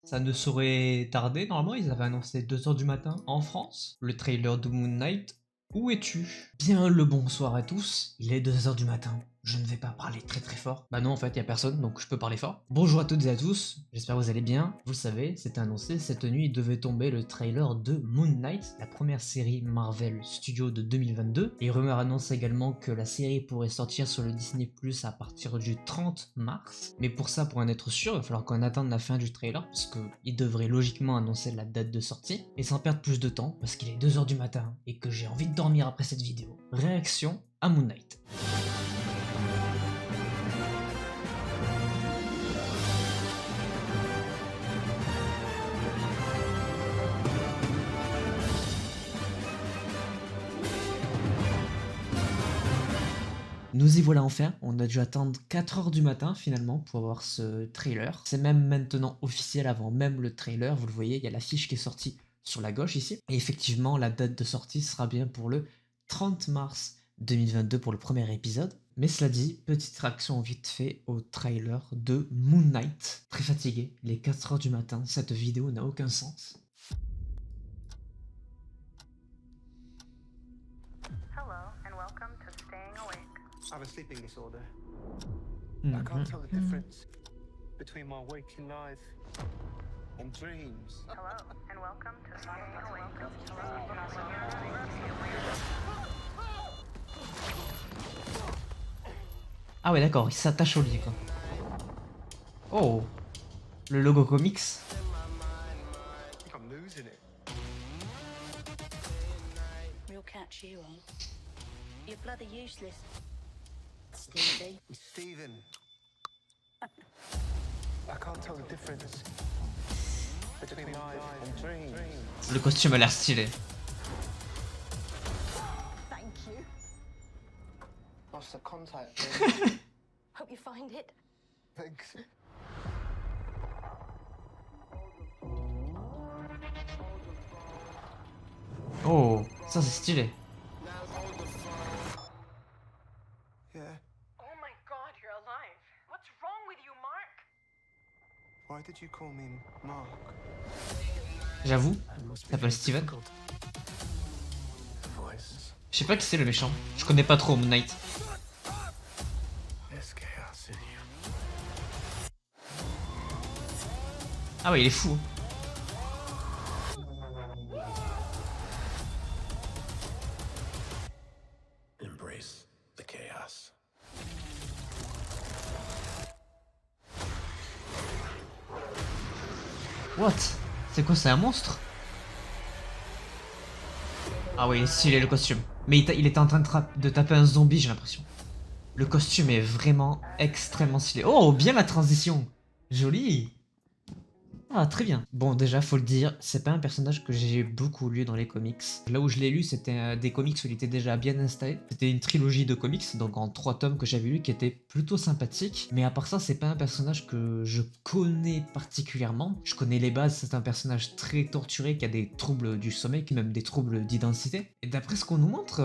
Ça ne saurait tarder, normalement ils avaient annoncé 2 heures du matin en France, le trailer de Moon Knight. Où es-tu? Bien le bonsoir à tous, il est 2 heures du matin. Je ne vais pas parler très très fort. Bah non, en fait, il y a personne, donc je peux parler fort. Bonjour à toutes et à tous, j'espère que vous allez bien. Vous le savez, c'était annoncé, cette nuit devait tomber le trailer de Moon Knight, la première série Marvel Studios de 2022. Les rumeurs annoncent également que la série pourrait sortir sur le Disney+ à partir du 30 mars. Mais pour ça, pour en être sûr, il va falloir qu'on attende la fin du trailer, parce qu'il devrait logiquement annoncer la date de sortie. Et sans perdre plus de temps, parce qu'il est 2 heures du matin, et que j'ai envie de dormir après cette vidéo. Réaction à Moon Knight. Nous y voilà enfin, on a dû attendre 4 heures du matin finalement pour avoir ce trailer. C'est même maintenant officiel avant même le trailer, vous le voyez, il y a l'affiche qui est sortie sur la gauche ici. Et effectivement, la date de sortie sera bien pour le 30 mars 2022 pour le premier épisode. Mais cela dit, petite réaction vite fait au trailer de Moon Knight. Très fatigué, les 4 heures du matin, cette vidéo n'a aucun sens. Hello, and welcome to Staying Awake. I have a sleeping disorder. I can't tell the difference between my waking life and dreams. Hello, and welcome to Staying Awake. Ah ouais d'accord, il s'attache au lit quoi. Oh, le logo comics. I think I'm losing it. We'll catch you on. You're bloody useless, Stevie. Stephen. I can't tell the difference between life and dreams. Le costume a l'air stylé. Thank you. Lost the contact. Hope you find it. Thanks. Oh, ça c'est stylé. Yeah. Oh my god, you're alive. What's wrong with you, Mark? Why did you call me Mark? J'avoue, t'appelles Steven. Voice. Je sais pas qui c'est le méchant. Je connais pas trop Moon Knight. There's chaos in you. Ah ouais, il est fou. Embrace the chaos. What? C'est quoi, c'est un monstre? Ah ouais, il est stylé le costume. Mais il était en train de taper un zombie, j'ai l'impression. Le costume est vraiment extrêmement stylé. Oh, bien la transition. Joli. Ah, très bien. Bon, déjà, faut le dire, c'est pas un personnage que j'ai beaucoup lu dans les comics. Là où je l'ai lu, c'était des comics où il était déjà bien installé. C'était une trilogie de comics, donc en 3 tomes que j'avais lu, qui était plutôt sympathique. Mais à part ça, c'est pas un personnage que je connais particulièrement. Je connais les bases, c'est un personnage très torturé qui a des troubles du sommeil, qui même des troubles d'identité. Et d'après ce qu'on nous montre,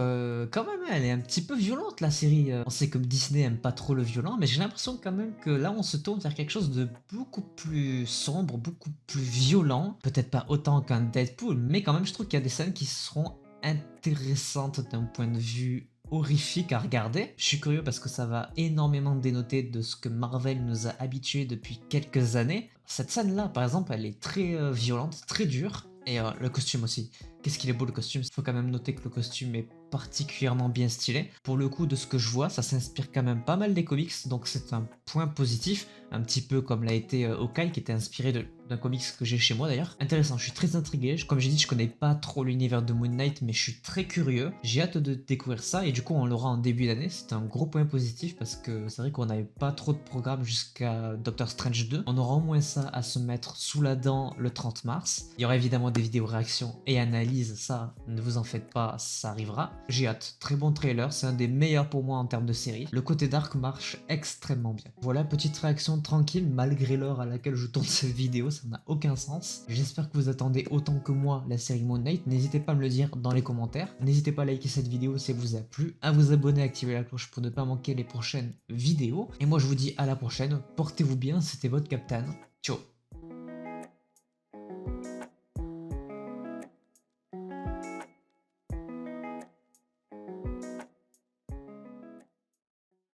quand même, elle est un petit peu violente, la série. On sait que Disney aime pas trop le violent, mais j'ai l'impression quand même que là, on se tourne vers quelque chose de beaucoup plus sombre, beaucoup plus violent, peut-être pas autant qu'un Deadpool, mais quand même je trouve qu'il y a des scènes qui seront intéressantes d'un point de vue horrifique à regarder. Je suis curieux parce que ça va énormément dénoter de ce que Marvel nous a habitués depuis quelques années. Cette scène-là, par exemple, elle est très violente, très dure, et le costume aussi. Qu'est-ce qu'il est beau le costume. Il faut quand même noter que le costume est particulièrement bien stylé. Pour le coup, de ce que je vois, ça s'inspire quand même pas mal des comics, donc c'est un point positif, un petit peu comme l'a été Hawkeye, qui était inspiré d'un comics que j'ai chez moi d'ailleurs. Intéressant, je suis très intrigué. Comme j'ai dit, je connais pas trop l'univers de Moon Knight, mais je suis très curieux. J'ai hâte de découvrir ça, et du coup, on l'aura en début d'année. C'est un gros point positif, parce que c'est vrai qu'on n'avait pas trop de programmes jusqu'à Doctor Strange 2. On aura au moins ça à se mettre sous la dent le 30 mars. Il y aura évidemment des vidéos réactions et analyses, ça, ne vous en faites pas, ça arrivera. J'ai hâte, très bon trailer, c'est un des meilleurs pour moi en termes de série. Le côté dark marche extrêmement bien. Voilà, petite réaction tranquille, malgré l'heure à laquelle je tourne cette vidéo, ça n'a aucun sens. J'espère que vous attendez autant que moi la série Moon Knight, n'hésitez pas à me le dire dans les commentaires. N'hésitez pas à liker cette vidéo si elle vous a plu, à vous abonner, à activer la cloche pour ne pas manquer les prochaines vidéos. Et moi je vous dis à la prochaine, portez-vous bien, c'était votre Captain. Ciao.